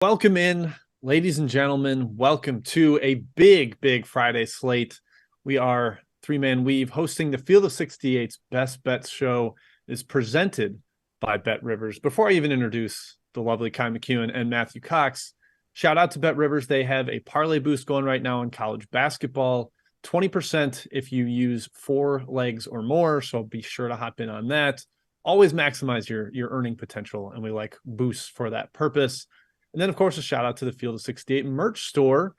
Welcome in, ladies and gentlemen. Welcome to a big Friday slate. We are Three-Man Weave hosting the Field of 68's Best Bets show. Is presented by BetRivers. Before I even introduce the lovely Kai McEwen and Matthew Cox, shout out to BetRivers. They have a parlay boost going right now in college basketball. 20% if you use 4 legs or more. So be sure to hop in on that. Always maximize your earning potential, and we like boosts for that purpose. And then, of course, a shout out to the Field of 68 merch store.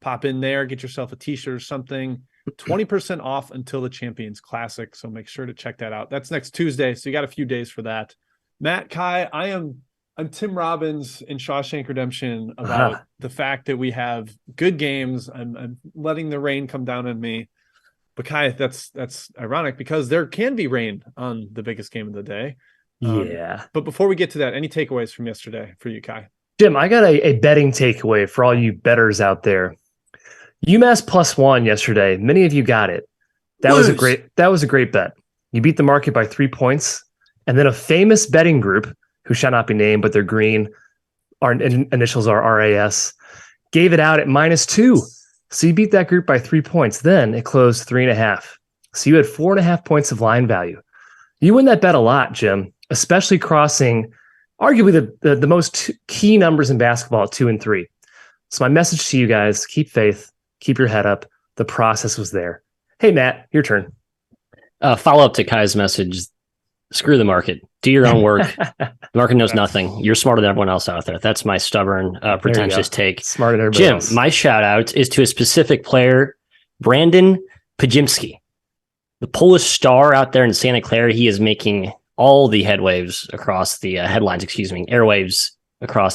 Pop in there, get yourself a t-shirt or something. 20% off until the Champions Classic. So make sure to check that out. That's next Tuesday. So you got a few days for that. Matt, Kai, I'm Tim Robbins in Shawshank Redemption about the fact that we have good games. I'm letting the rain come down on me. But Kai, that's ironic because there can be rain on the biggest game of the day. But before we get to that, any takeaways from yesterday for you, Kai? Jim, I got a betting takeaway for all you bettors out there. UMass +1 yesterday. Many of you got it. That was a great bet. You beat the market by 3 points. And then a famous betting group, who shall not be named, but they're green, our initials are RAS, gave it out at -2. So you beat that group by 3 points. Then it closed 3.5. So you had 4.5 points of line value. You win that bet a lot, Jim, especially crossing arguably the most key numbers in basketball at 2 and 3. So my message to you guys, keep faith, keep your head up. The process was there. Hey, Matt, your turn. Follow up to Kai's message. Screw the market. Do your own work. The market knows nothing. You're smarter than everyone else out there. That's my stubborn, pretentious take. Smarter than everybody else. Jim, my shout out is to a specific player, Brandon Pajimski, the Polish star out there in Santa Clara. He is making all the airwaves across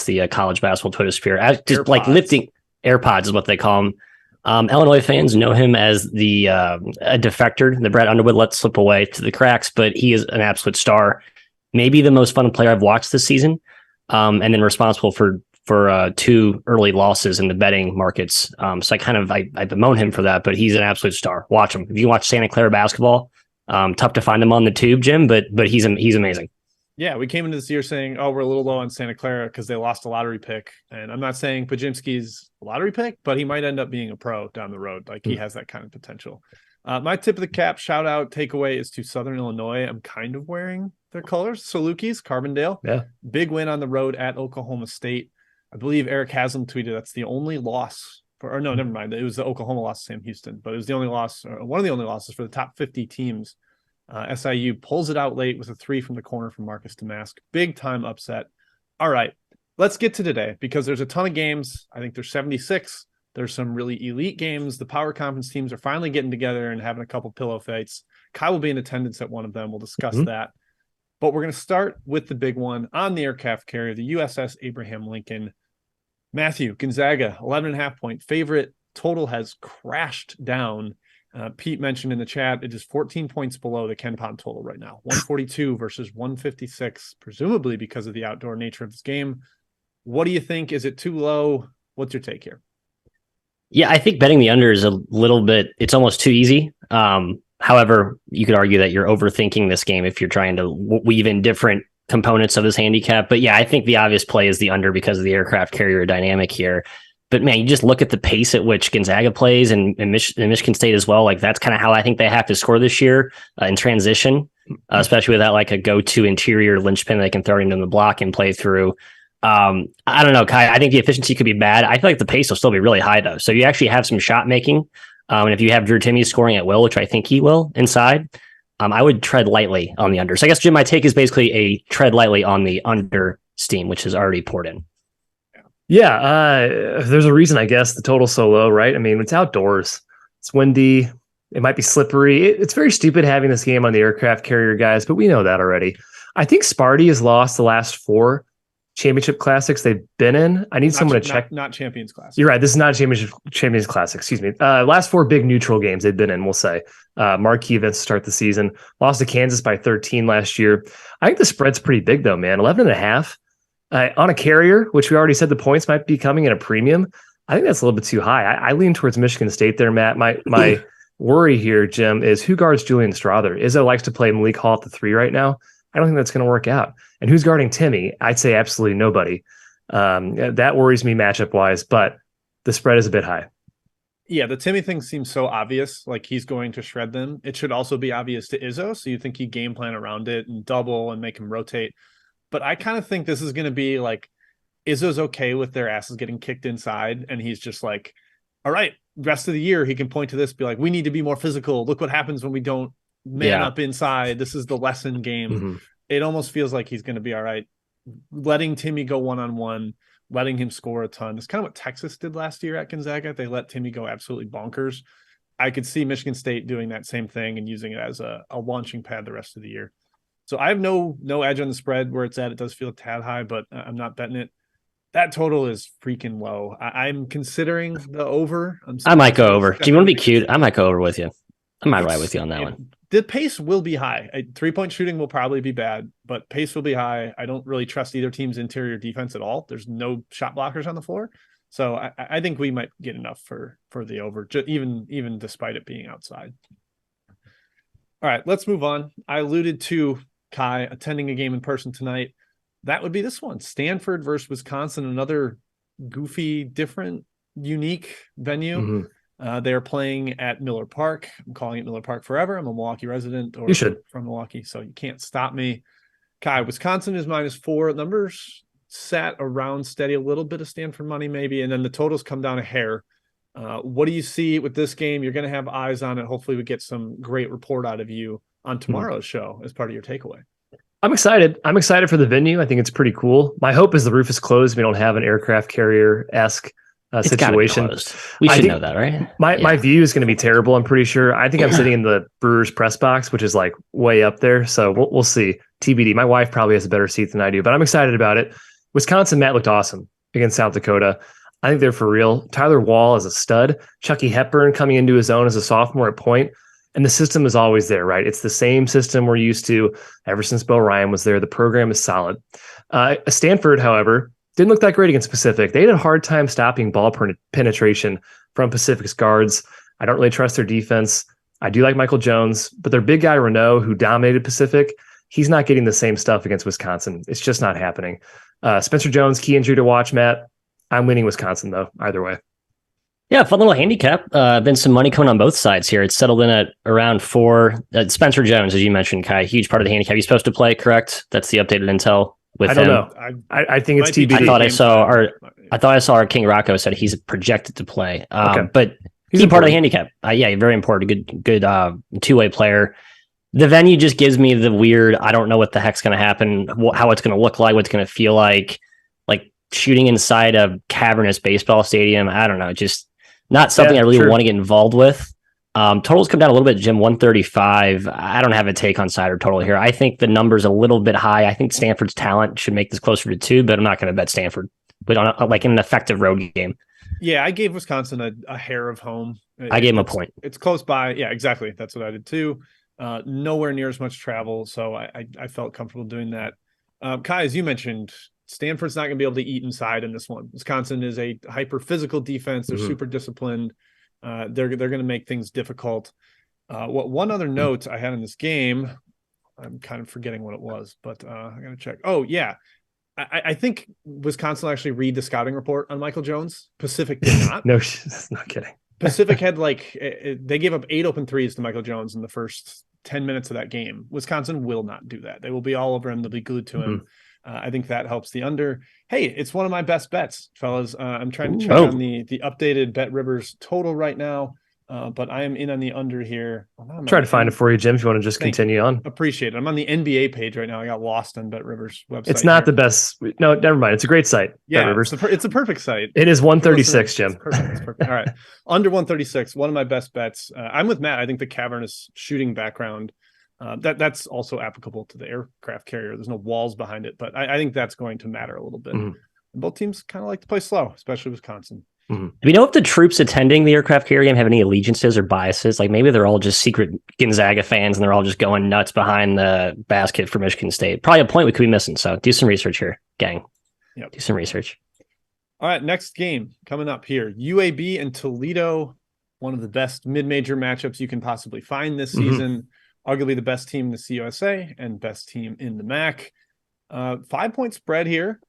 the college basketball Twitter sphere. Just like lifting AirPods is what they call them. Illinois fans know him as a defector, the Brad Underwood let slip away to the cracks, but he is an absolute star. Maybe the most fun player I've watched this season, and then responsible for 2 early losses in the betting markets. So I bemoan him for that, but he's an absolute star. Watch him. If you watch Santa Clara basketball, tough to find him on the tube, Jim, but he's amazing. Yeah, we came into this year saying, we're a little low on Santa Clara because they lost a lottery pick. And I'm not saying Pajimski's a lottery pick, but he might end up being a pro down the road. Like he has that kind of potential. My tip of the cap, shout out, takeaway is to Southern Illinois. I'm kind of wearing their colors. Salukis, Carbondale. Yeah. Big win on the road at Oklahoma State. I believe Eric Haslam tweeted that's the only loss never mind. It was the Oklahoma loss to Sam Houston, but it was the only loss, or one of the only losses for the top 50 teams. SIU pulls it out late with a 3 from the corner from Marcus Damask. Big time upset. All right, let's get to today because there's a ton of games. I think there's 76. There's some really elite games. The power conference teams are finally getting together and having a couple pillow fights. Kai will be in attendance at one of them. We'll discuss that. But we're going to start with the big one on the aircraft carrier, the USS Abraham Lincoln. Matthew, Gonzaga, 11.5 point favorite. Total has crashed down. Pete mentioned in the chat, it is 14 points below the Ken Pom total right now, 142 versus 156, presumably because of the outdoor nature of this game. What do you think? Is it too low? What's your take here? Yeah, I think betting the under is a little bit, it's almost too easy. However, you could argue that you're overthinking this game if you're trying to weave in different components of this handicap. But yeah, I think the obvious play is the under because of the aircraft carrier dynamic here. But man, you just look at the pace at which Gonzaga plays and Michigan State as well. Like that's kind of how I think they have to score this year in transition, especially without like a go-to interior linchpin they can throw into the block and play through. I don't know, Kai. I think the efficiency could be bad. I feel like the pace will still be really high though. So you actually have some shot making. And if you have Drew Timme scoring at will, which I think he will inside, I would tread lightly on the under. So I guess, Jim, my take is basically a tread lightly on the under steam, which is already poured in. Yeah, there's a reason, I guess, the total's so low, right? I mean, it's outdoors. It's windy. It might be slippery. It's very stupid having this game on the aircraft carrier, guys, but we know that already. I think Sparty has lost the last 4 championship classics they've been in. I need someone to check. Not Champions Classic. You're right. This is not a Champions Classic. Excuse me. Last 4 big neutral games they've been in, we'll say. Marquee events to start the season. Lost to Kansas by 13 last year. I think the spread's pretty big, though, man. 11.5. On a carrier, which we already said the points might be coming at a premium. I think that's a little bit too high. I lean towards Michigan State there, Matt. My worry here, Jim, is who guards Julian Strother? Izzo likes to play Malik Hall at the 3 right now. I don't think that's going to work out. And who's guarding Timme? I'd say absolutely nobody. That worries me matchup wise, but the spread is a bit high. Yeah, the Timmy thing seems so obvious, like he's going to shred them. It should also be obvious to Izzo, so you think he game plan around it and double and make him rotate. But I kind of think this is going to be like Izzo's okay with their asses getting kicked inside, and he's just like, all right, rest of the year he can point to this, be like, we need to be more physical. Look what happens when we don't man up inside. This is the lesson game. Mm-hmm. It almost feels like he's going to be all right, letting Timmy go one-on-one, letting him score a ton. It's kind of what Texas did last year at Gonzaga. They let Timmy go absolutely bonkers. I could see Michigan State doing that same thing and using it as a launching pad the rest of the year. So I have no edge on the spread where it's at. It does feel a tad high, but I'm not betting it. That total is freaking low. I'm considering the over. I might go over. Do you want to be cute? I might go over with you. I might ride with you on that one. The pace will be high. 3-point shooting will probably be bad, but pace will be high. I don't really trust either team's interior defense at all. There's no shot blockers on the floor. So I think we might get enough for the over, even despite it being outside. All right, let's move on. I alluded to Kai attending a game in person tonight. That would be this one. Stanford versus Wisconsin, another goofy, different, unique venue. Mm-hmm. They're playing at Miller Park. I'm calling it Miller Park forever. I'm a Milwaukee resident, or you should. From Milwaukee, so you can't stop me. Kai, Wisconsin is -4. Numbers sat around steady, a little bit of Stanford money maybe, and then the totals come down a hair. What do you see with this game? You're going to have eyes on it. Hopefully we get some great report out of you on tomorrow's show as part of your takeaway. I'm excited. I'm excited for the venue. I think it's pretty cool. My hope is the roof is closed. We don't have an aircraft carrier-esque situation. We should know that, right? My view is going to be terrible. I'm pretty sure. I think I'm sitting in the Brewers press box, which is like way up there. So we'll see. TBD. My wife probably has a better seat than I do, but I'm excited about it. Wisconsin, Matt looked awesome against South Dakota. I think they're for real. Tyler Wall is a stud. Chucky Hepburn coming into his own as a sophomore at point. And the system is always there, right? It's the same system we're used to ever since Bo Ryan was there. The program is solid. Stanford, however, didn't look that great against Pacific. They had a hard time stopping ball penetration from Pacific's guards. I don't really trust their defense. I do like Michael Jones, but their big guy, Renault, who dominated Pacific, he's not getting the same stuff against Wisconsin. It's just not happening. Spencer Jones, key injury to watch, Matt. I'm leaning Wisconsin, though, either way. Yeah, fun little handicap. Been some money coming on both sides here. It's settled in at around 4. Spencer Jones, as you mentioned, Kai, huge part of the handicap. He's supposed to play, correct? That's the updated intel with him. I don't know. I think it's TBD. I thought I saw our King Rocco said he's projected to play. Okay. But he's part of the handicap. Yeah, very important. Good two-way player. The venue just gives me the weird, I don't know what the heck's going to happen, how it's going to look like, what it's going to feel like shooting inside a cavernous baseball stadium. I don't know. Just not something I really want to get involved with. Totals come down a little bit, Jim, 135. I don't have a take on side or total here. I think the number's a little bit high. I think Stanford's talent should make this closer to 2, but I'm not going to bet Stanford. But on like an effective road game. Yeah, I gave Wisconsin a hair of home. I gave him a point. It's close by. Yeah, exactly. That's what I did too. Nowhere near as much travel, so I felt comfortable doing that. Kai, as you mentioned, Stanford's not going to be able to eat inside in this one. Wisconsin is a hyper physical defense. They're super disciplined. They're going to make things difficult. One other note I had in this game, I'm kind of forgetting what it was, but I got to check. Oh yeah, I think Wisconsin will actually read the scouting report on Michael Jones. Pacific did not. No, that's not kidding. Pacific had they gave up 8 open threes to Michael Jones in the first 10 minutes of that game. Wisconsin will not do that. They will be all over him. They'll be glued to him. I think that helps the under. Hey, it's one of my best bets, fellas. I'm trying to check on the updated BetRivers total right now, but I am in on the under here. Try to find it for you, Jim, if you want to just continue on. Appreciate it. I'm on the NBA page right now. I got lost on BetRivers website. It's not the best. No, never mind. It's a great site. Yeah, it's a perfect site. It is 136, Jim. It's perfect. All right. Under 136, one of my best bets. I'm with Matt. I think the cavernous shooting background, that's also applicable to the aircraft carrier. There's no walls behind it, but I think that's going to matter a little bit. And both teams kind of like to play slow, especially Wisconsin. Do we know if the troops attending the aircraft carrier game have any allegiances or biases? Like maybe they're all just secret Gonzaga fans and they're all just going nuts behind the basket for Michigan State. Probably a point we could be missing. So do some research here, gang. Yep. Do some research. All right, next game coming up here. UAB and Toledo, one of the best mid-major matchups you can possibly find this season. Arguably the best team in the CUSA and best team in the MAC. 5-point spread here.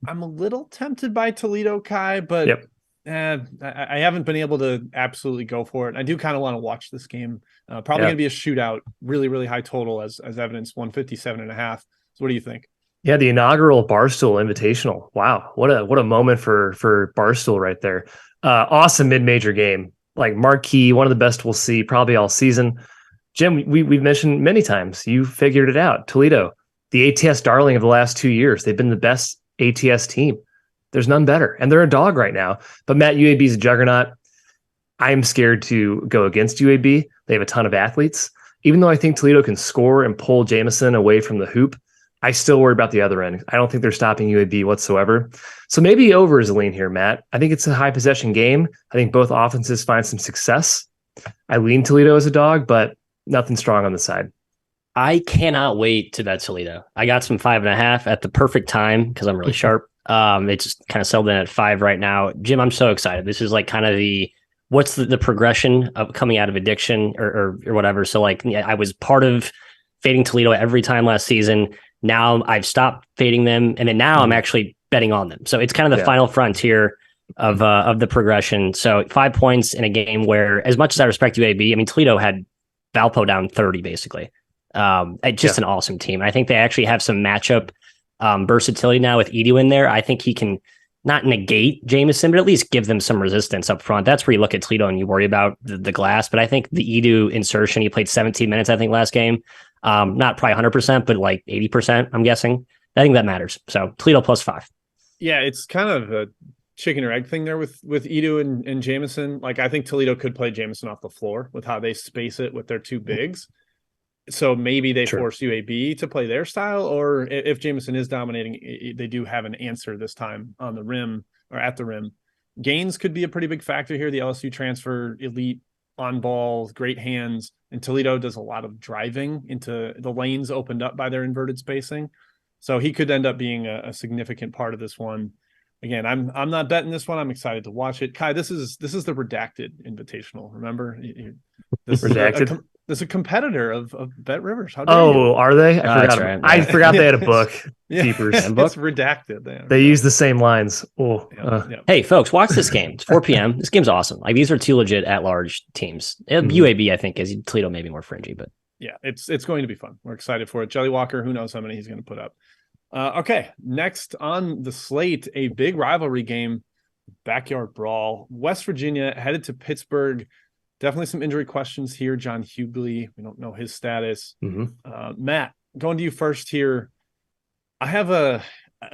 I'm a little tempted by Toledo, Kai, but Yep. I haven't been able to absolutely go for it. I do kind of want to watch this game. Probably going to be a shootout, really, really high total as evidence, 157.5. So what do you think? Yeah, the inaugural Barstool Invitational. Wow, what a moment for Barstool right there. Awesome mid-major game, like marquee, one of the best we'll see probably all season. Jim, we've mentioned many times. You figured it out. Toledo, the ATS darling of the last 2 years. They've been the best ATS team. There's none better, and they're a dog right now. But Matt, UAB is a juggernaut. I'm scared to go against UAB. They have a ton of athletes. Even though I think Toledo can score and pull Jamison away from the hoop, I still worry about the other end. I don't think they're stopping UAB whatsoever. So maybe over is a lean here, Matt. I think it's a high possession game. I think both offenses find some success. I lean Toledo as a dog, but nothing strong on the side. I cannot wait to bet Toledo. I got some 5.5 at the perfect time because I'm really sharp. It just kind of settled in at 5 right now. Jim, I'm so excited. This is like kind of what's the progression of coming out of addiction or whatever. So like I was part of fading Toledo every time last season. Now I've stopped fading them, and then now I'm actually betting on them. So it's kind of the final frontier of the progression. So 5 points in a game where, as much as I respect UAB, I mean Toledo had Valpo down 30 basically. Just an awesome team. I think they actually have some matchup versatility now with Edu in there. I think he can not negate Jamison, but at least give them some resistance up front. That's where you look at Toledo and you worry about the glass. But I think the Edu insertion, he played 17 minutes, I think, last game. Not probably 100%, but like 80%, I'm guessing. I think that matters. So Toledo +5. Yeah, it's kind of a chicken or egg thing there with Edu and Jamison. Like, I think Toledo could play Jamison off the floor with how they space it with their two bigs. So maybe they force UAB to play their style, or if Jamison is dominating, they do have an answer this time on the rim or at the rim. Gaines could be a pretty big factor here. The LSU transfer, elite on ball, great hands, and Toledo does a lot of driving into the lanes opened up by their inverted spacing. So he could end up being a significant part of this one. Again, I'm not betting this one. I'm excited to watch it. Kai, this is the redacted invitational. Remember, this redacted. This is a competitor of BetRivers. How dare you? Are they? I forgot. Right. I forgot they had a book. Keepers. It's redacted. They use the same lines. Hey, folks, watch this game. It's 4 p.m. This game's awesome. Like these are two legit at-large teams. UAB, I think, is Toledo maybe more fringy, but yeah, it's going to be fun. We're excited for it. Jelly Walker, who knows how many he's going to put up. Okay, next on the slate, a big rivalry game, backyard brawl. West Virginia headed to Pittsburgh. Definitely some injury questions here. John Hughley, we don't know his status. Matt, going to you first here. I have a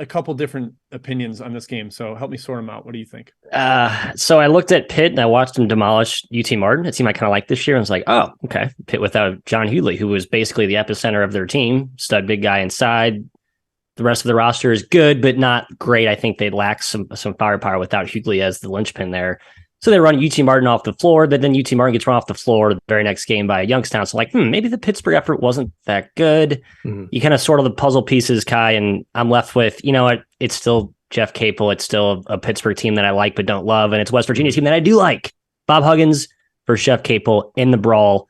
couple different opinions on this game, so help me sort them out. What do you think? So I looked at Pitt and I watched him demolish UT Martin. It seemed I kind of like this year. I was like, oh, okay. Pitt without John Hughley, who was basically the epicenter of their team, stud big guy inside. The rest of the roster is good, but not great. I think they lack some firepower without Hughley as the linchpin there. So they run UT Martin off the floor, but then UT Martin gets run off the floor the very next game by Youngstown. So like, maybe the Pittsburgh effort wasn't that good. You kind of sort of the puzzle pieces, Kai, and I'm left with, you know what? It's still Jeff Capel. It's still a Pittsburgh team that I like but don't love, and it's West Virginia team that I do like. Bob Huggins versus Jeff Capel in the brawl.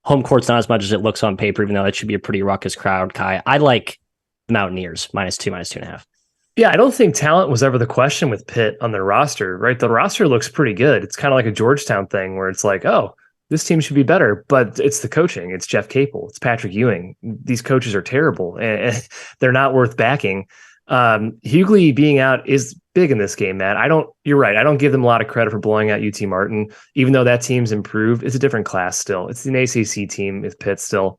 Home court's not as much as it looks on paper, even though it should be a pretty ruckus crowd, Kai. I like the Mountaineers, -2, -2.5. Yeah, I don't think talent was ever the question with Pitt on their roster, right? The roster looks pretty good. It's kind of like a Georgetown thing where it's like, oh, this team should be better, but it's the coaching. It's Jeff Capel. It's Patrick Ewing. These coaches are terrible and they're not worth backing. Hughley being out is big in this game, Matt. You're right. I don't give them a lot of credit for blowing out UT Martin, even though that team's improved. It's a different class still. It's an ACC team with Pitt still.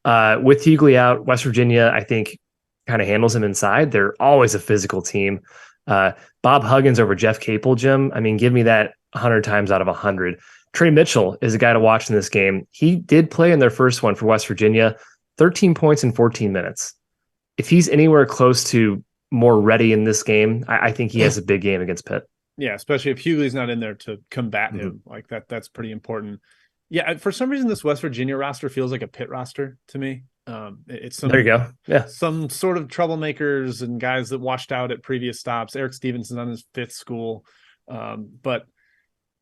With Hughley out, West Virginia, I think, kind of handles him inside. They're always a physical team. Bob Huggins over Jeff Capel, Jim. I mean, give me that 100 times out of 100. Trey Mitchell is a guy to watch in this game. He did play in their first one for West Virginia, 13 points in 14 minutes. If he's anywhere close to more ready in this game, I think he has a big game against Pitt. Yeah, especially if Hughley's not in there to combat him. Like that's pretty important. Yeah, for some reason, this West Virginia roster feels like a Pitt roster to me. It's there you go. Yeah, some sort of troublemakers and guys that washed out at previous stops. Eric Stevenson's on his fifth school, but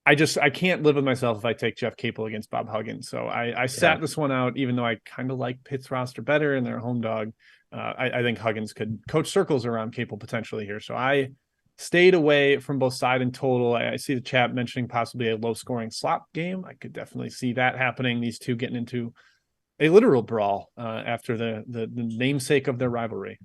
I can't live with myself if I take Jeff Capel against Bob Huggins. So I sat this one out, even though I kind of like Pitt's roster better and their home dog. I think Huggins could coach circles around Capel potentially here. So I stayed away from both side and total. I see the chat mentioning possibly a low scoring slop game. I could definitely see that happening. These two getting into a literal brawl after the namesake of their rivalry.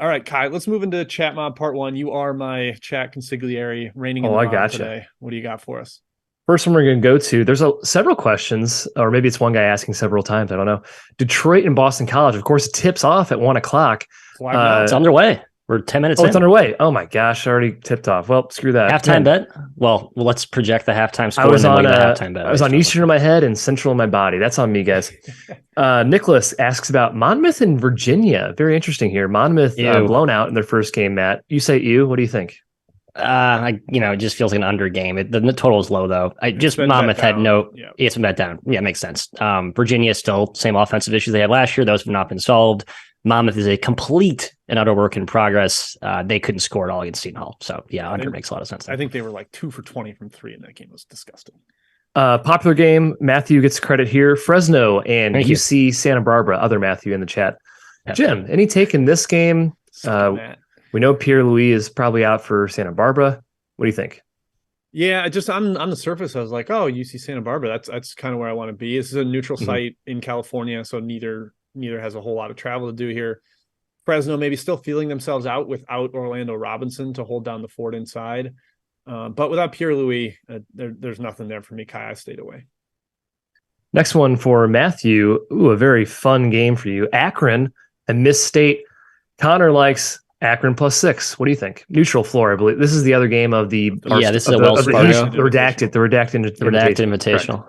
All right, Kai, let's move into Chat Mob Part 1. You are my chat consigliere reigning in the mob today. What do you got for us? First one we're going to go to, there's several questions, or maybe it's one guy asking several times. I don't know. Detroit and Boston College, of course, it tips off at 1 o'clock. It's underway. We're 10 minutes in. It's underway. Oh, my gosh. I already tipped off. Well, screw that. Halftime bet? Well, let's project the halftime score. I was on Eastern in my head and Central in my body. That's on me, guys. Nicholas asks about Monmouth and Virginia. Very interesting here. Monmouth blown out in their first game, Matt. You say ew. What do you think? It just feels like an under game. The total is low, though. Monmouth had it's been bet down. Yeah, it makes sense. Virginia still same offensive issues they had last year. Those have not been solved. Monmouth is a complete and utter work in progress. They couldn't score at all against Seton Hall. So, under makes a lot of sense. I think they were like 2 for 20 from 3 in that game. It was disgusting. Popular game. Matthew gets credit here. Fresno and UC Santa Barbara. Other Matthew in the chat. Yeah. Jim, any take in this game? We know Pierre-Louis is probably out for Santa Barbara. What do you think? Yeah, just on the surface, I was like, oh, UC Santa Barbara. That's kind of where I want to be. This is a neutral site in California, so neither has a whole lot of travel to do here. Fresno maybe still feeling themselves out without Orlando Robinson to hold down the fort inside. But without Pierre-Louis, there's nothing there for me. Kai, I stayed away. Next one for Matthew. Ooh, a very fun game for you. Akron and Miss State. Connor likes Akron +6. What do you think? Neutral floor, I believe. This is the other game of the this is a Wells Fargo. The redacted Invitational.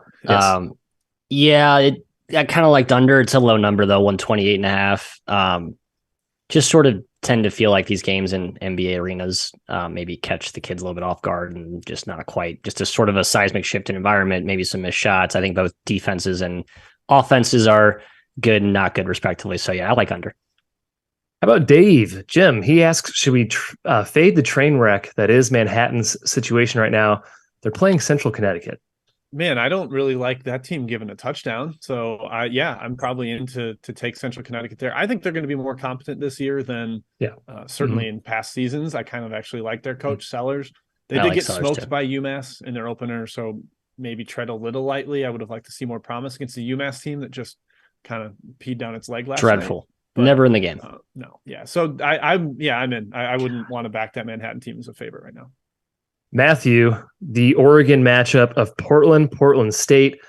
Yes. I kind of liked under. It's a low number though, 128.5. Just sort of tend to feel like these games in NBA arenas maybe catch the kids a little bit off guard and just not quite, just a sort of a seismic shift in environment, maybe some missed shots. I think both defenses and offenses are good and not good respectively. So I like under. How about Dave? Jim, he asks, should we fade the train wreck that is Manhattan's situation right now? They're playing Central Connecticut. Man, I don't really like that team given a touchdown. So, I'm probably in to take Central Connecticut there. I think they're going to be more competent this year than certainly in past seasons. I kind of actually like their coach, Sellers. They did get smoked by UMass in their opener, so maybe tread a little lightly. I would have liked to see more promise against the UMass team that just kind of peed down its leg last night. Dreadful. But, never in the game. No. Yeah. So I'm in. I wouldn't want to back that Manhattan team as a favorite right now. Matthew, the Oregon matchup of Portland State.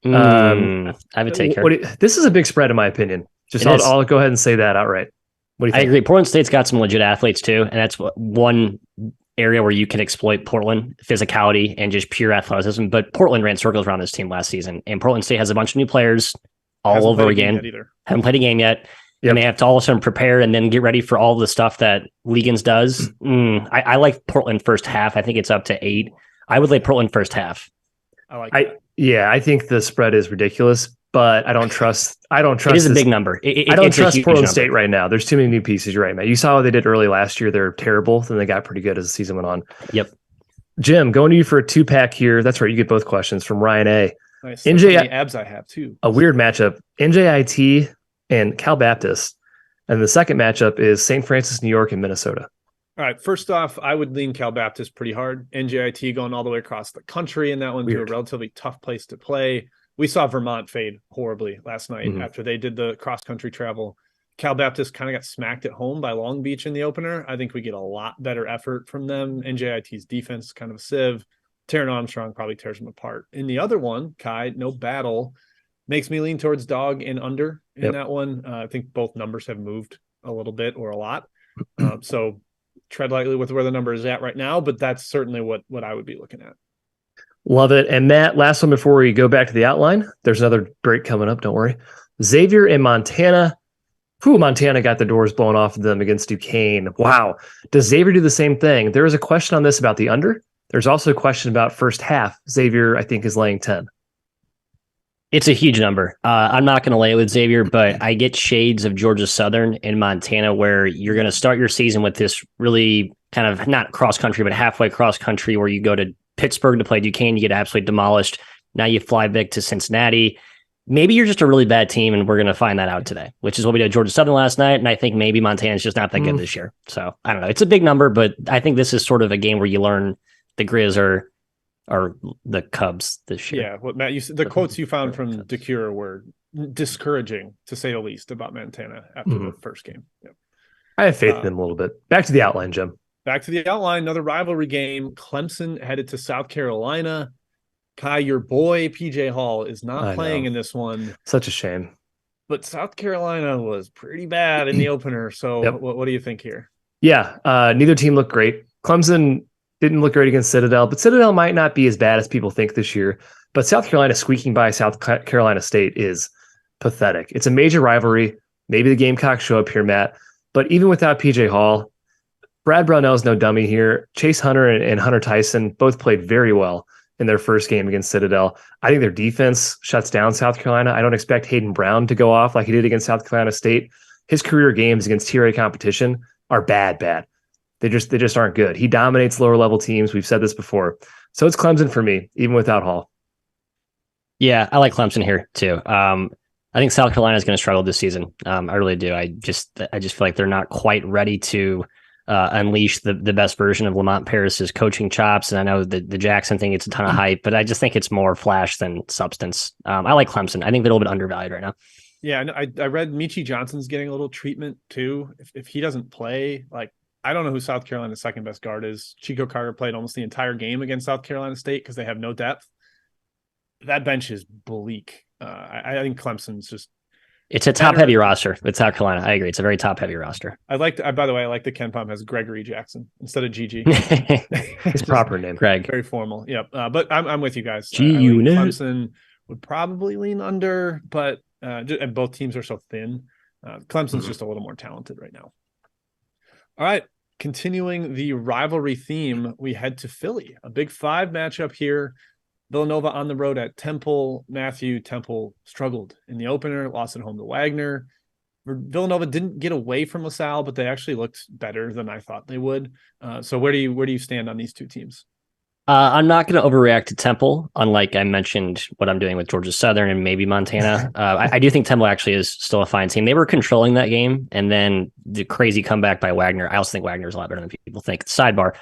I have a take here. This is a big spread in my opinion. I'll go ahead and say that outright. What do you think? I agree. Portland State's got some legit athletes too, and that's one area where you can exploit Portland physicality and just pure athleticism. But Portland ran circles around this team last season, and Portland State has a bunch of new players all over again. Haven't played a game yet. Yep. And they have to all of a sudden prepare and then get ready for all the stuff that Legans does. I like Portland first half. I think it's up to 8. I would lay Portland first half. I like that. I think the spread is ridiculous, but I don't trust. It is a big number. I don't trust Portland State right now. There's too many new pieces. You're right, Matt. You saw what they did early last year. They're terrible. Then they got pretty good as the season went on. Yep. Jim, going to you for a 2-pack here. That's right. You get both questions from Ryan A. Nice. NJ abs I have too. A weird matchup. NJIT and Cal Baptist. And the second matchup is St. Francis, New York, and Minnesota. All right. First off, I would lean Cal Baptist pretty hard. NJIT going all the way across the country in that one to a relatively tough place to play. We saw Vermont fade horribly last night after they did the cross-country travel. Cal Baptist kind of got smacked at home by Long Beach in the opener. I think we get a lot better effort from them. NJIT's defense is kind of a sieve. Taron Armstrong probably tears them apart. In the other one, Kai, no battle. Makes me lean towards dog and under in that one. I think both numbers have moved a little bit or a lot. So tread lightly with where the number is at right now, but that's certainly what I would be looking at. Love it. And Matt, last one before we go back to the outline. There's another break coming up. Don't worry. Xavier in Montana. Montana got the doors blown off of them against Duquesne. Wow. Does Xavier do the same thing? There is a question on this about the under. There's also a question about first half. Xavier, I think, is laying 10. It's a huge number. I'm not going to lay it with Xavier, but I get shades of Georgia Southern in Montana where you're going to start your season with this really kind of not cross country, but halfway cross country where you go to Pittsburgh to play Duquesne. You get absolutely demolished. Now you fly back to Cincinnati. Maybe you're just a really bad team, and we're going to find that out today, which is what we did at Georgia Southern last night. And I think maybe Montana's just not that good this year. So I don't know. It's a big number, but I think this is sort of a game where you learn the Grizz are the Cubs this year. Yeah, what Matt, the quotes you found from DeCure were discouraging, to say the least, about Montana after the first game. Yep. I have faith in them a little bit. Back to the outline, Jim. Back to the outline, another rivalry game. Clemson headed to South Carolina. Kai, your boy PJ Hall is not playing in this one. Such a shame. But South Carolina was pretty bad in the opener. So what do you think here? Yeah, neither team looked great. Clemson didn't look great against Citadel, but Citadel might not be as bad as people think this year. But South Carolina squeaking by South Carolina State is pathetic. It's a major rivalry. Maybe the Gamecocks show up here, Matt. But even without PJ Hall, Brad Brownell's no dummy here. Chase Hunter and Hunter Tyson both played very well in their first game against Citadel. I think their defense shuts down South Carolina. I don't expect Hayden Brown to go off like he did against South Carolina State. His career games against Tier A competition are bad. They just aren't good. He dominates lower level teams. We've said this before. So it's Clemson for me, even without Hall. Yeah, I like Clemson here too. I think South Carolina is going to struggle this season. I really do. I just feel like they're not quite ready to unleash the best version of Lamont Paris's coaching chops. And I know the Jackson thing gets a ton of hype, but I just think it's more flash than substance. I like Clemson. I think they're a little bit undervalued right now. Yeah, I read Michi Johnson's getting a little treatment too. If he doesn't play, like, I don't know who South Carolina's second best guard is. Chico Carter played almost the entire game against South Carolina State because they have no depth. That bench is bleak. I think Clemson's just. It's a top-heavy roster with South Carolina. I agree. It's a very top-heavy roster. By the way, I like that Ken Pom has Gregory Jackson instead of Gigi. His proper name, Greg. Very formal. Yep. But I'm with you guys. G-Unit. Clemson would probably lean under, but and both teams are so thin. Clemson's just a little more talented right now. All right. Continuing the rivalry theme, we head to Philly. A Big Five matchup here. Villanova on the road at Temple. Matthew, Temple struggled in the opener, lost at home to Wagner. Villanova didn't get away from LaSalle, but they actually looked better than I thought they would. So where do you stand on these two teams? I'm not going to overreact to Temple, unlike I mentioned what I'm doing with Georgia Southern and maybe Montana. I do think Temple actually is still a fine team. They were controlling that game, and then the crazy comeback by Wagner. I also think Wagner's a lot better than people think. Sidebar.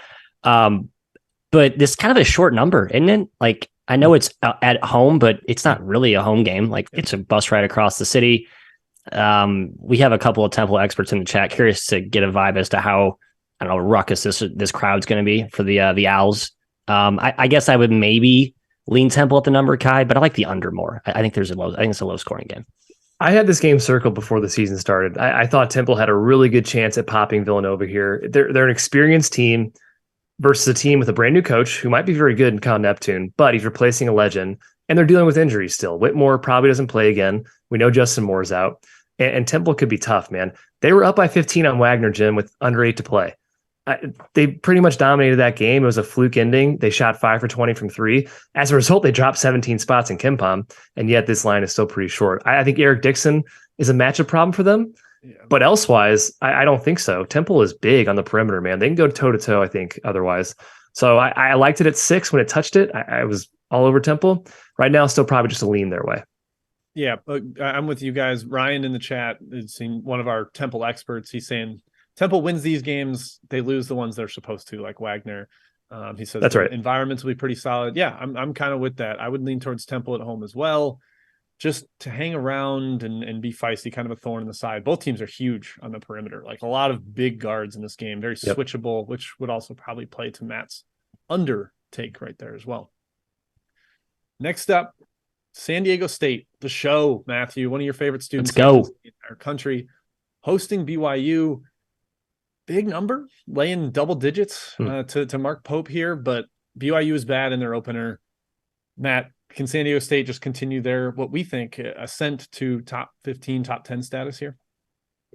But this kind of a short number, isn't it? Like, I know it's at home, but it's not really a home game. Like, it's a bus ride across the city. We have a couple of Temple experts in the chat. Curious to get a vibe as to how, I don't know, ruckus this crowd's going to be for the Owls. I guess I would maybe lean Temple at the number, Kai, but I like the under more. I think it's a low scoring game. I had this game circled before the season started. I thought Temple had a really good chance at popping Villanova here. They're an experienced team versus a team with a brand new coach who might be very good in Cal Neptune, but he's replacing a legend, and they're dealing with injuries still. Whitmore probably doesn't play again. We know Justin Moore's out, and Temple could be tough, man. They were up by 15 on Wagner, Jim, with under 8 to play. They pretty much dominated that game. It was a fluke ending. They shot 5 for 20 from 3. As a result, they dropped 17 spots in KenPom, and yet this line is still pretty short. I think Eric Dixon is a matchup problem for them, but elsewise, I don't think so. Temple is big on the perimeter, man. They can go toe-to-toe, I think, otherwise. So I liked it at 6 when it touched it. I was all over Temple. Right now, still probably just a lean their way. Yeah, I'm with you guys. Ryan in the chat is one of our Temple experts. He's saying Temple wins these games. They lose the ones they're supposed to, like Wagner. He says that's right. Environments will be pretty solid. Yeah, I'm kind of with that. I would lean towards Temple at home as well, just to hang around and be feisty, kind of a thorn in the side. Both teams are huge on the perimeter, like a lot of big guards in this game, very switchable, which would also probably play to Matt's under take right there as well. Next up, San Diego State, the show, Matthew, one of your favorite students. Let's go. In the entire country, hosting BYU. Big number, laying double digits to Mark Pope here, but BYU is bad in their opener. Matt, can San Diego State just continue their, what we think, ascent to top 15, top 10 status here?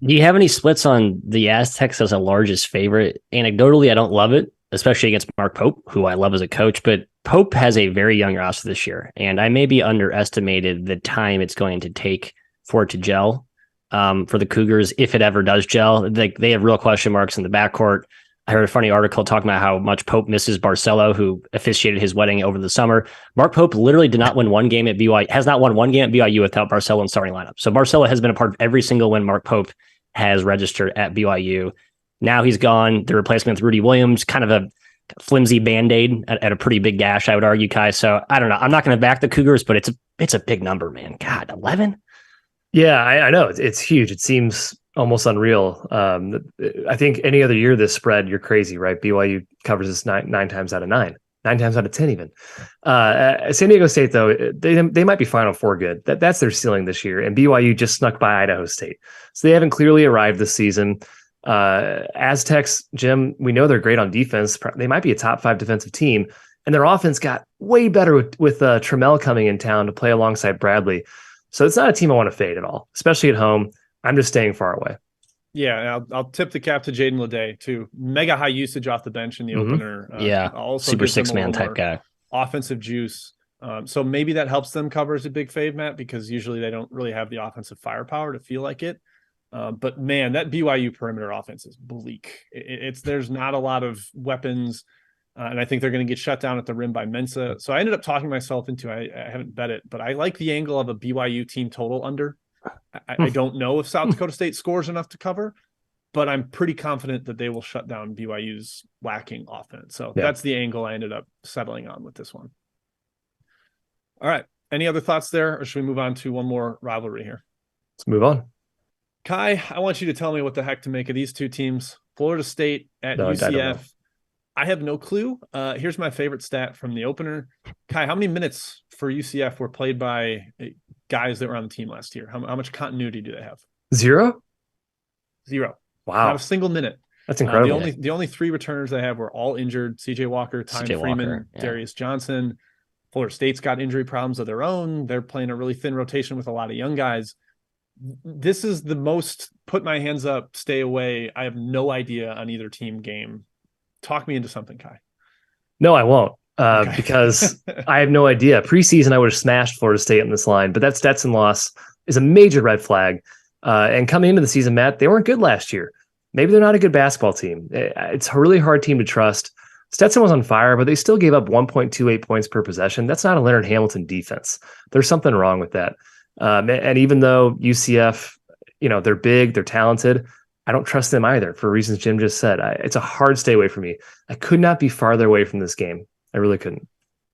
Do you have any splits on the Aztecs as a largest favorite? Anecdotally, I don't love it, especially against Mark Pope, who I love as a coach, but Pope has a very young roster this year, and I maybe underestimated the time it's going to take for it to gel for the Cougars, if it ever does gel. They have real question marks in the backcourt. I heard a funny article talking about how much Pope misses Barcelo, who officiated his wedding over the summer. Mark Pope literally did not win one game at BYU, has not won one game at BYU without Barcelo in starting lineup. So Barcelo has been a part of every single win Mark Pope has registered at BYU. Now he's gone. The replacement with Rudy Williams, kind of a flimsy Band-Aid at a pretty big gash, I would argue, Kai. So I don't know. I'm not going to back the Cougars, but it's a big number, man. God, 11? Yeah, I know. It's huge. It seems almost unreal. I think any other year this spread, you're crazy, right? BYU covers this nine times out of nine times out of 10 even. San Diego State, though, they might be Final Four good. That's their ceiling this year. And BYU just snuck by Idaho State. So they haven't clearly arrived this season. Aztecs, Jim, we know they're great on defense. They might be a top 5 defensive team. And their offense got way better with Trammell coming in town to play alongside Bradley. So it's not a team I want to fade at all, especially at home. I'm just staying far away. Yeah, I'll tip the cap to Jaden Leday too. Mega high usage off the bench in the opener. Also super 6-man type guy. Offensive juice. So maybe that helps them cover as a big fave, Matt, because usually they don't really have the offensive firepower to feel like it. But man, that BYU perimeter offense is bleak. There's not a lot of weapons. And I think they're going to get shut down at the rim by Mensa. So I ended up talking myself into, I haven't bet it, but I like the angle of a BYU team total under. I don't know if South Dakota State scores enough to cover, but I'm pretty confident that they will shut down BYU's lacking offense. So that's the angle I ended up settling on with this one. All right. Any other thoughts there, or should we move on to one more rivalry here? Let's move on. Kai, I want you to tell me what the heck to make of these two teams. Florida State at UCF. I have no clue. Here's my favorite stat from the opener. Kai, how many minutes for UCF were played by guys that were on the team last year? How much continuity do they have? Zero. Wow. Not a single minute. That's incredible. The only 3 returners they have were all injured. CJ Walker, Ty Freeman, Darius Johnson. Florida State's got injury problems of their own. They're playing a really thin rotation with a lot of young guys. This is the most put my hands up, stay away. I have no idea on either team game. Talk me into something, Kai. No, I won't. Because I have no idea. Preseason, I would have smashed Florida State in this line, but that Stetson loss is a major red flag. And coming into the season, Matt, they weren't good last year. Maybe they're not a good basketball team. It's a really hard team to trust. Stetson was on fire, but they still gave up 1.28 points per possession. That's not a Leonard Hamilton defense. There's something wrong with that. And even though UCF, they're big, they're talented, I don't trust them either for reasons Jim just said. It's a hard stay away from me. I could not be farther away from this game. I really couldn't.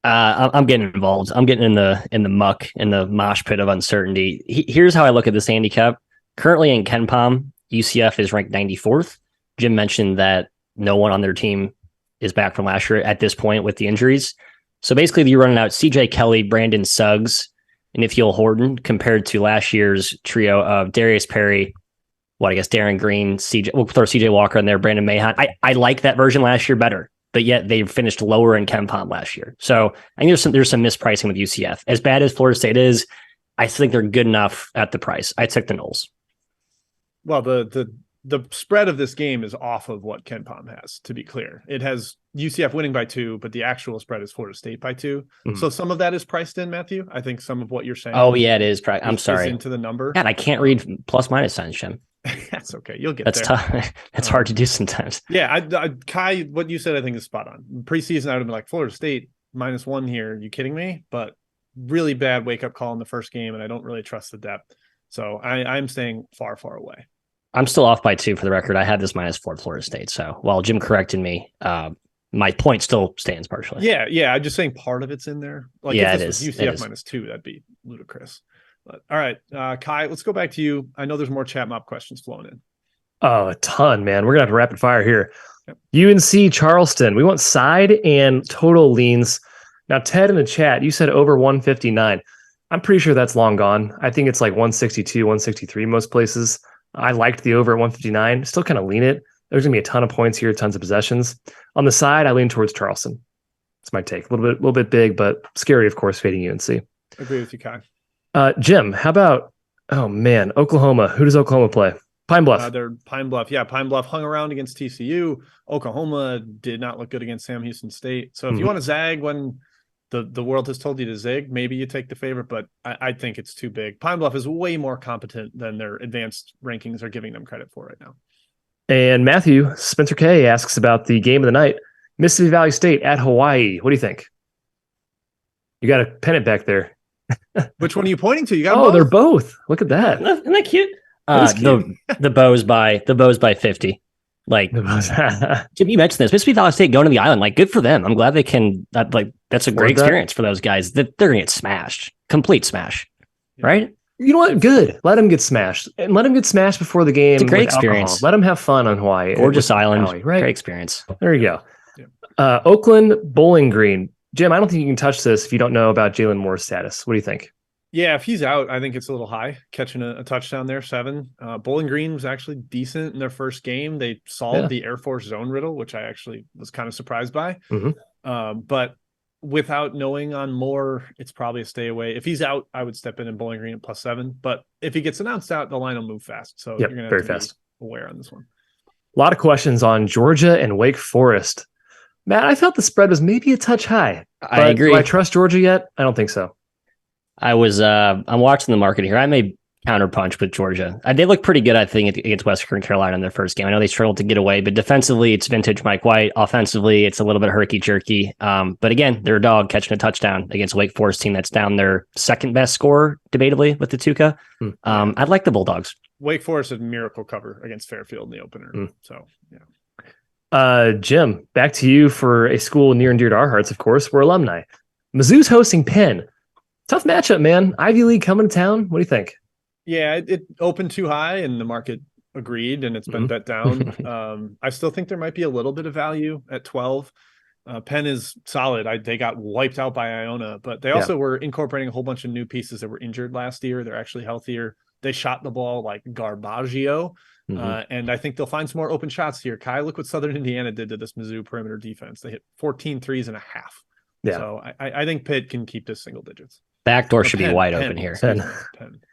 I'm getting involved. I'm getting in the muck, in the mosh pit of uncertainty. Here's how I look at this handicap. Currently in KenPom, UCF is ranked 94th. Jim mentioned that no one on their team is back from last year at this point with the injuries. So basically, you're running out CJ Kelly, Brandon Suggs, and Ithiel Horton compared to last year's trio of Darius Perry, Darren Green, we'll throw CJ Walker in there, Brandon Mahan. I like that version last year better, but yet they finished lower in KenPom last year. So I think there's some mispricing with UCF. As bad as Florida State is, I think they're good enough at the price. I took the Noles. Well, the spread of this game is off of what KenPom has, to be clear. It has UCF winning by 2, but the actual spread is Florida State by 2. Mm-hmm. So some of that is priced in, Matthew. I think some of what you're saying. Oh, yeah, it is. I'm sorry. Is into the number. God, I can't read plus minus signs, Jim. That's okay. You'll get That's there. Tough. That's hard to do sometimes. Yeah, Kai, what you said I think is spot on. Preseason, I would have been like, Florida State -1 here. Are you kidding me? But really bad wake-up call in the first game, and I don't really trust the depth. So I'm staying far, far away. I'm still off by 2 for the record. I had this -4 Florida State. So while Jim corrected me, my point still stands partially. Yeah. I'm just saying part of it's in there. Like if this was UCF -2, that'd be ludicrous. But all right, Kai, let's go back to you. I know there's more chat mob questions flowing in. Oh, a ton, man. We're gonna have to rapid fire here. Yep. UNC Charleston. We want side and total leans. Now, Ted in the chat, you said over 159. I'm pretty sure that's long gone. I think it's like 162, 163 most places. I liked the over at 159. Still kind of lean it. There's gonna be a ton of points here, tons of possessions. On the side, I lean towards Charleston. That's my take. A little bit big, but scary, of course, fading UNC. Agree with you, Kai. Jim, how about, Oklahoma? Who does Oklahoma play? Pine Bluff. They're Pine Bluff. Yeah, Pine Bluff hung around against TCU. Oklahoma did not look good against Sam Houston State. So if you want to zag when the world has told you to zig, maybe you take the favorite, but I think it's too big. Pine Bluff is way more competent than their advanced rankings are giving them credit for right now. And Matthew, Spencer K asks about the game of the night, Mississippi Valley State at Hawaii. What do you think? You got a pennant back there. Which one are you pointing to? You got Oh, they're both. Look at that. Isn't that cute? That is cute. The bows by 50. Like, Jim, you mentioned this. Mississippi Valley State going to the island. Like, good for them. I'm glad they can. That's a great experience for those guys. They're going to get smashed. Complete smash. Yeah. Right? You know what? Good. Let them get smashed. And let them get smashed before the game. It's a great experience. Alcohol. Let them have fun on Hawaii. Gorgeous island. Maui, right? Great experience. There you go. Yeah. Oakland Bowling Green. Jim, I don't think you can touch this if you don't know about Jalen Moore's status. What do you think? Yeah, if he's out, I think it's a little high. Catching a touchdown there, 7. Bowling Green was actually decent in their first game. They solved the Air Force zone riddle, which I actually was kind of surprised by. Mm-hmm. But without knowing on Moore, it's probably a stay away. If he's out, I would step in Bowling Green at +7. But if he gets announced out, the line will move fast. So you're going to have to be aware on this one. A lot of questions on Georgia and Wake Forest. Matt, I felt the spread was maybe a touch high. I agree. Do I trust Georgia yet? I don't think so. I'm watching the market here. I may counterpunch with Georgia. They look pretty good, I think, against Western Carolina in their first game. I know they struggled to get away, but defensively, it's vintage Mike White. Offensively, it's a little bit herky-jerky. But again, they're a dog catching a touchdown against a Wake Forest team that's down their second best scorer, debatably, with the Tuca. I'd like the Bulldogs. Wake Forest had miracle cover against Fairfield in the opener. So, yeah. Jim, back to you for a school near and dear to our hearts, of course. We're alumni. Mizzou's hosting Penn. Tough matchup, man. Ivy League coming to town. What do you think? Yeah, it opened too high and the market agreed and it's been bet down. I still think there might be a little bit of value at 12. Penn is solid. They got wiped out by Iona, but they also were incorporating a whole bunch of new pieces that were injured last year. They're actually healthier. They shot the ball like Garbaggio. And I think they'll find some more open shots here. Kai, look what Southern Indiana did to this Mizzou perimeter defense. They hit 14 threes and a half. Yeah. So I think Pitt can keep this single digits. Backdoor should be wide open here. Penn.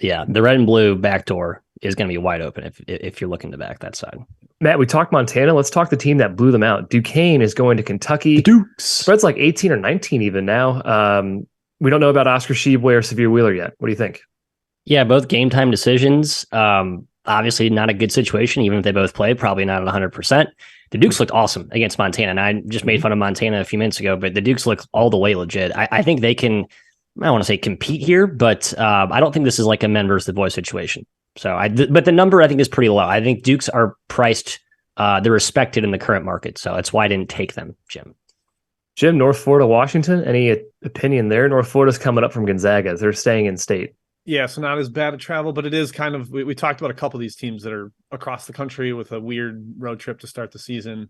Yeah, the red and blue backdoor is going to be wide open if you're looking to back that side. Matt, we talked Montana. Let's talk the team that blew them out. Duquesne is going to Kentucky. The Dukes. Spread's like 18 or 19 even now. We don't know about Oscar Tshiebwe or Severe Wheeler yet. What do you think? Yeah, both game time decisions. Obviously not a good situation, even if they both play, probably not at 100%. The Dukes looked awesome against Montana, and I just made fun of Montana a few minutes ago, but the Dukes look all the way legit. I think they can, I don't want to say compete here, but I don't think this is like a men versus the boys situation. So, but the number I think is pretty low. I think Dukes are priced, they're respected in the current market, so that's why I didn't take them, Jim. North Florida, Washington, any opinion there? North Florida's coming up from Gonzaga. They're staying in state. Yeah, so not as bad a travel, but it is kind of, we talked about a couple of these teams that are across the country with a weird road trip to start the season.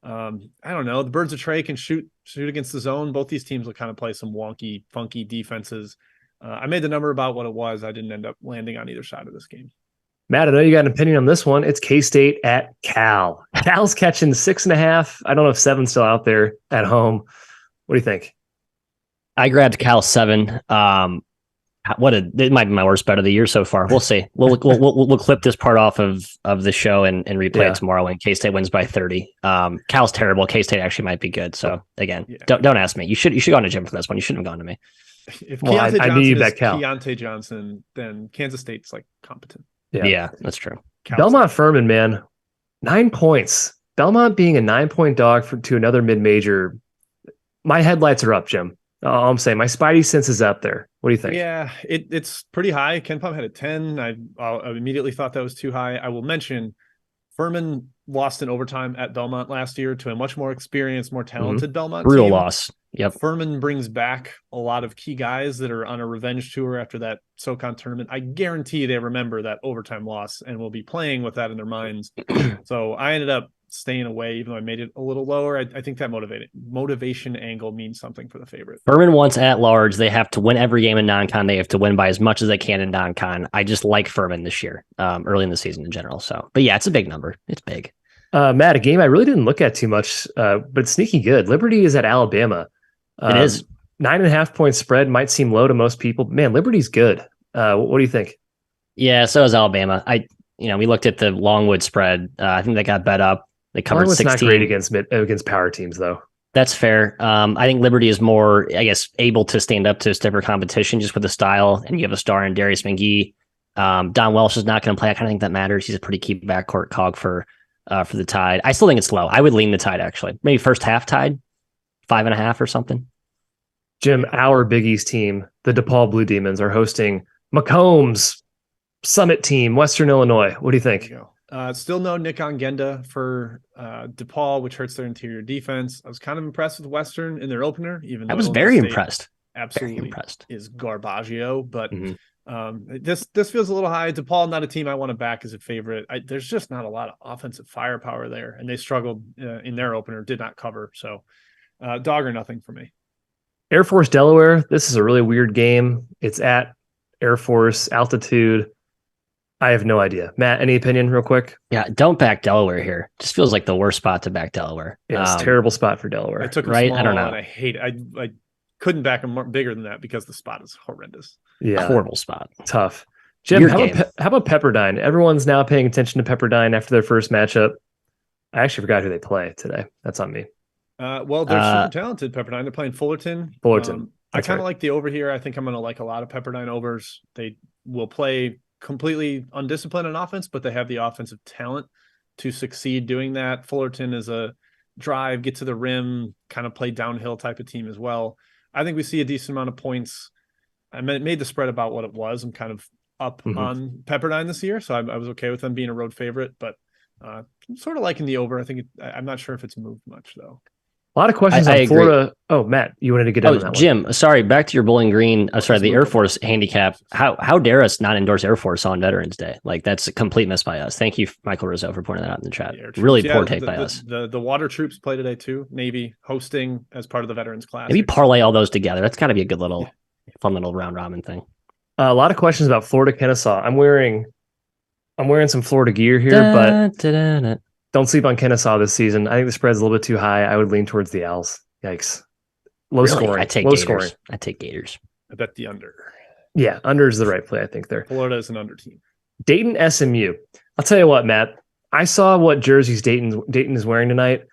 I don't know. The Birds of Trey can shoot against the zone. Both these teams will kind of play some wonky, funky defenses. I made the number about what it was. I didn't end up landing on either side of this game. Matt, I know you got an opinion on this one. It's K-State at Cal. Cal's catching 6.5. I don't know if 7's still out there at home. What do you think? I grabbed Cal 7. It might be my worst bet of the year so far. We'll see. We'll clip this part off of the show and replay it tomorrow when K-State wins by 30. Cal's terrible. K-State actually might be good. So again, don't ask me. You should go on to Jim for this one. You shouldn't have gone to me. If Keontae Johnson, then Kansas State's like competent. Yeah, that's true. Belmont Furman, man, 9 points. Belmont being a 9-point dog to another mid-major. My headlights are up, Jim. All I'm saying, my spidey sense is up there. What do you think? Yeah, it's pretty high. Ken Pom had a 10. I immediately thought that was too high. I will mention Furman lost in overtime at Belmont last year to a much more experienced, more talented Belmont Brutal team. loss. Yep. Furman brings back a lot of key guys that are on a revenge tour after that SoCon tournament. I guarantee they remember that overtime loss and will be playing with that in their minds. So I ended up staying away, even though I made it a little lower. I think that motivation angle means something for the favorite. Furman wants at large. They have to win every game in non-con. They have to win by as much as they can in non-con. I just like Furman this year, early in the season in general. So, but yeah, it's a big number. It's big. Matt, a game I really didn't look at too much, but it's sneaky good. Liberty is at Alabama. It is 9.5 point spread. Might seem low to most people. Man, Liberty's good. What do you think? Yeah, so is Alabama. We looked at the Longwood spread. I think they got bet up. They covered 16. Not great against power teams, though. That's fair. I think Liberty is more, able to stand up to stiffer competition just with the style. And you have a star in Darius McGee. Don Welsh is not going to play. I kind of think that matters. He's a pretty key backcourt cog for for the Tide. I still think it's low. I would lean the Tide, actually. Maybe first half Tide, 5.5 or something. Jim, our Big East team, the DePaul Blue Demons, are hosting Macomb's Summit team, Western Illinois. What do you think? Still no Nick Ongenda for DePaul, which hurts their interior defense. I was kind of impressed with Western in their opener, even though I was very impressed. Absolutely very impressed. Is Garbaggio, but this feels a little high. DePaul, not a team I want to back as a favorite. There's just not a lot of offensive firepower there, and they struggled in their opener, did not cover. So dog or nothing for me. Air Force Delaware. This is a really weird game. It's at Air Force altitude. I have no idea. Matt, any opinion real quick? Yeah, don't back Delaware here. Just feels like the worst spot to back Delaware. Yeah, it's a terrible spot for Delaware. I took them right? Small, I don't know. And I hate it. I couldn't back them more bigger than that because the spot is horrendous. Yeah, horrible spot. Tough. Jim, how about Pepperdine? Everyone's now paying attention to Pepperdine after their first matchup. I actually forgot who they play today. That's on me. Well, they're super talented, Pepperdine. They're playing Fullerton. I kind of like the over here. I think I'm going to like a lot of Pepperdine overs. They will play completely undisciplined on offense, but they have the offensive talent to succeed doing that. Fullerton is a drive, get to the rim, kind of play downhill type of team as well. I think we see a decent amount of points. I made the spread about what it was. I'm kind of up on Pepperdine this year, so I was okay with them being a road favorite, but I'm sort of liking the over. I think I'm not sure if it's moved much though. A lot of questions on Florida. Oh, Matt, you wanted to get in on that Jim, one. Sorry, back to your Bowling Green. The Air Force handicap. How dare us not endorse Air Force on Veterans Day? Like, that's a complete miss by us. Thank you, Michael Rizzo, for pointing that out in the chat. Really poor take by us. The water troops play today too. Navy hosting as part of the Veterans class. Maybe parlay all those together. That's got to be a good little fun little round robin thing. A lot of questions about Florida Kennesaw. I'm wearing some Florida gear here, but don't sleep on Kennesaw this season. I think the spread's a little bit too high. I would lean towards the Owls. Yikes. Low scoring. I take Low Gators. Scoring. I take Gators. I bet the under. Yeah, under is the right play, I think, there. Florida is an under team. Dayton SMU. I'll tell you what, Matt. I saw what jerseys Dayton is wearing tonight.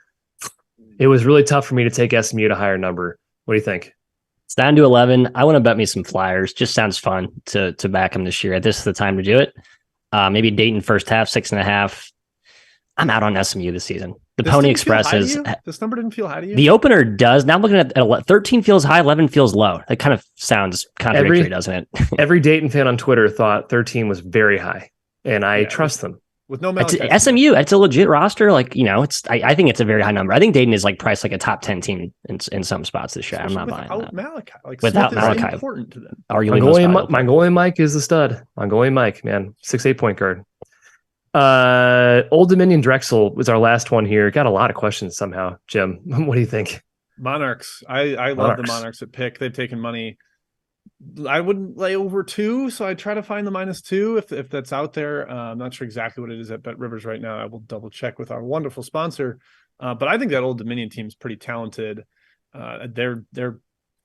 It was really tough for me to take SMU to higher number. What do you think? It's down to 11. I want to bet me some Flyers. Just sounds fun to back them this year. This is the time to do it. Maybe Dayton first half, 6.5. I'm out on SMU this season. The Pony Express is... This number didn't feel high to you? The opener does. Now I'm looking at 13 feels high, 11 feels low. That kind of sounds contradictory, doesn't it? Every Dayton fan on Twitter thought 13 was very high, and I trust them. With no Malachi SMU, it's a legit roster. Like, I think it's a very high number. I think Dayton is like priced like a top 10 team in some spots this year. I'm not buying that. Malachi. Without Smith Malachi. is important to them. Mongolian Mike is the stud. Mongolian Mike, man. 6'8" point guard. Old Dominion Drexel was our last one here. Got a lot of questions somehow. Jim, what do you think? Monarchs. I love the Monarchs at pick. They've taken money. I wouldn't lay over 2, so I try to find the -2 if that's out there. I'm not sure exactly what it is at BetRivers right now. I will double check with our wonderful sponsor. But I think that Old Dominion team is pretty talented. They're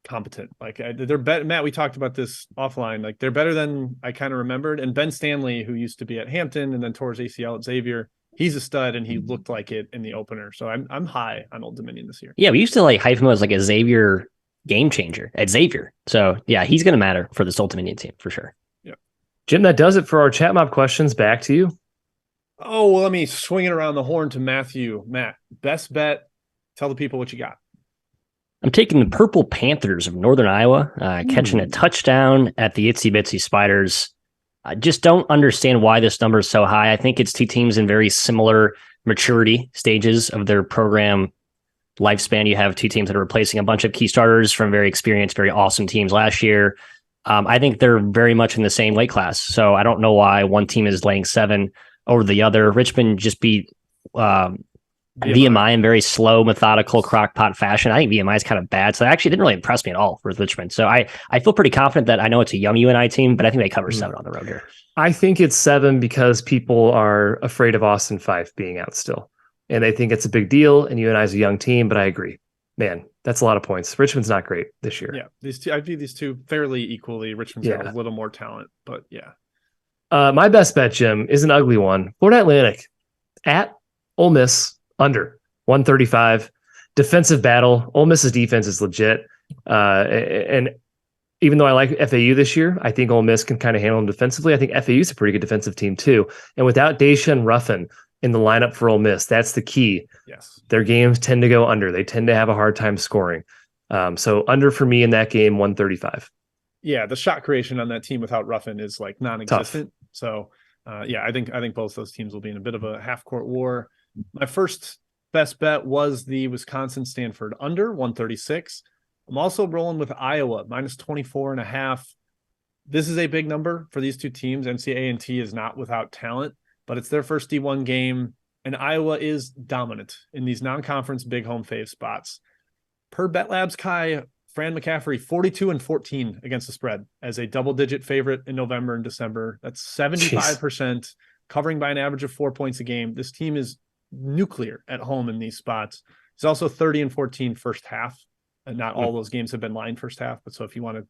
competent. Like they're better. Matt, we talked about this offline. Like they're better than I kind of remembered. And Ben Stanley, who used to be at Hampton and then tore his ACL at Xavier, he's a stud, and he looked like it in the opener. So I'm high on Old Dominion this year. Yeah, we used to like hype him as like a Xavier game changer at Xavier. So yeah, he's going to matter for this Old Dominion team for sure. Yeah, Jim, that does it for our chat mob questions. Back to you. Oh, well, let me swing it around the horn to Matthew. Matt, best bet. Tell the people what you got. I'm taking the Purple Panthers of Northern Iowa, catching a touchdown at the Itsy Bitsy Spiders. I just don't understand why this number is so high. I think it's two teams in very similar maturity stages of their program lifespan. You have two teams that are replacing a bunch of key starters from very experienced, very awesome teams last year. I think they're very much in the same weight class. So I don't know why one team is laying 7 over the other. Richmond just beat VMI in very slow, methodical, crockpot fashion. I think VMI is kind of bad. So it actually didn't really impress me at all with Richmond. So I feel pretty confident that I know it's a young UNI team, but I think they cover 7 on the road here. I think it's 7 because people are afraid of Austin Fife being out still. And they think it's a big deal. And UNI is a young team, but I agree. Man, that's a lot of points. Richmond's not great this year. Yeah, I view these two fairly equally. Richmond's got a little more talent, but yeah. My best bet, Jim, is an ugly one. Florida Atlantic at Ole Miss under 135. Defensive battle. Ole Miss's defense is legit. And even though I like FAU this year, I think Ole Miss can kind of handle them defensively. I think FAU is a pretty good defensive team too. And without Daishan Ruffin, in the lineup for Ole Miss. That's the key. Yes. Their games tend to go under. They tend to have a hard time scoring. So under for me in that game, 135. Yeah, the shot creation on that team without Ruffin is like non-existent. Tough. So, I think both those teams will be in a bit of a half-court war. My first best bet was the Wisconsin-Stanford under 136. I'm also rolling with Iowa minus 24.5. This is a big number for these two teams. NC-A&T is not without talent, but it's their first D1 game, and Iowa is dominant in these non-conference big home fave spots. Per BetLabs, Kai, Fran McCaffrey, 42-14 against the spread as a double-digit favorite in November and December. That's 75%, covering by an average of 4 points a game. This team is nuclear at home in these spots. He's also 30-14 first half, and not all those games have been lined first half. But so if you want to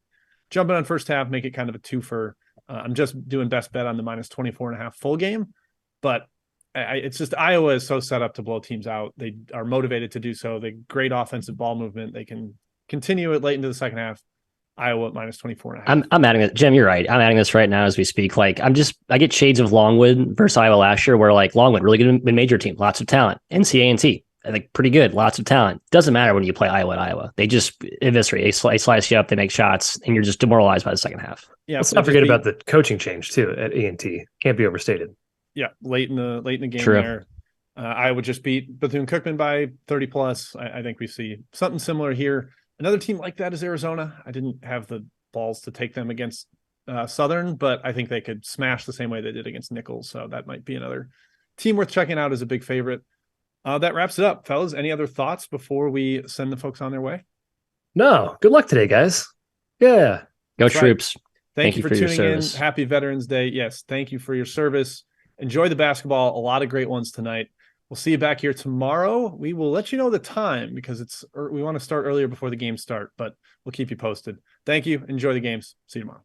jump in on first half, make it kind of a twofer. I'm just doing best bet on the minus 24.5 full game, but it's just Iowa is so set up to blow teams out. They are motivated to do so. They great offensive ball movement. They can continue it late into the second half. Iowa minus 24.5. I'm adding it. Jim, you're right. I'm adding this right now as we speak. Like I get shades of Longwood versus Iowa last year, where like Longwood really good mid-major team, lots of talent. NC-A&T, I think pretty good, lots of talent. Doesn't matter when you play Iowa at Iowa. They just eviscerate. They slice you up. They make shots, and you're just demoralized by the second half. Yeah, let's not forget about the coaching change too at A&T. Can't be overstated. Yeah, late in the game. True. There. Iowa just beat Bethune-Cookman by 30 plus. I think we see something similar here. Another team like that is Arizona. I didn't have the balls to take them against Southern, but I think they could smash the same way they did against Nichols. So that might be another team worth checking out as a big favorite. That wraps it up, fellas. Any other thoughts before we send the folks on their way? No. Good luck today, guys. Yeah. Go That's Troops. Right. Thank you for tuning in. Happy Veterans Day. Yes, thank you for your service. Enjoy the basketball. A lot of great ones tonight. We'll see you back here tomorrow. We will let you know the time because we want to start earlier before the games start, but we'll keep you posted. Thank you. Enjoy the games. See you tomorrow.